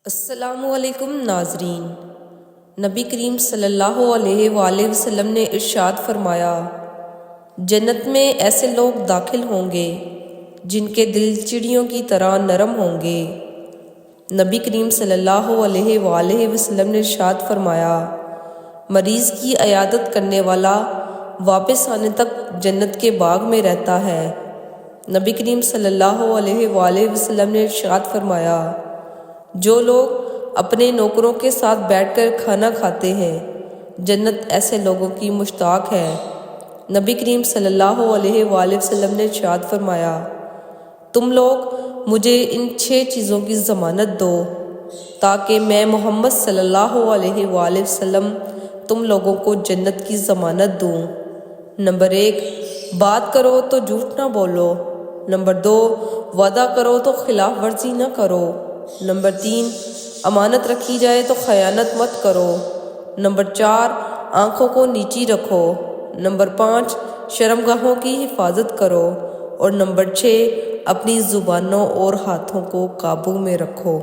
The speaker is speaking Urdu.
السلام علیکم ناظرین، نبی کریم صلی اللہ علیہ وآلہ وسلم نے ارشاد فرمایا، جنت میں ایسے لوگ داخل ہوں گے جن کے دل چڑیوں کی طرح نرم ہوں گے۔ نبی کریم صلی اللہ علیہ وآلہ وسلم نے ارشاد فرمایا، مریض کی عیادت کرنے والا واپس آنے تک جنت کے باغ میں رہتا ہے۔ نبی کریم صلی اللہ علیہ وآلہ وسلم نے ارشاد فرمایا، جو لوگ اپنے نوکروں کے ساتھ بیٹھ کر کھانا کھاتے ہیں، جنت ایسے لوگوں کی مشتاق ہے۔ نبی کریم صلی اللہ علیہ وآلہ وسلم نے ارشاد فرمایا، تم لوگ مجھے ان 6 چیزوں کی ضمانت دو تاکہ میں محمد صلی اللہ علیہ وآلہ وسلم تم لوگوں کو جنت کی ضمانت دوں۔ نمبر 1، بات کرو تو جھوٹ نہ بولو۔ نمبر 2، وعدہ کرو تو خلاف ورزی نہ کرو۔ نمبر 3، امانت رکھی جائے تو خیانت مت کرو۔ نمبر 4، آنکھوں کو نیچی رکھو۔ نمبر 5، شرمگاہوں کی حفاظت کرو۔ اور نمبر 6، اپنی زبانوں اور ہاتھوں کو قابو میں رکھو۔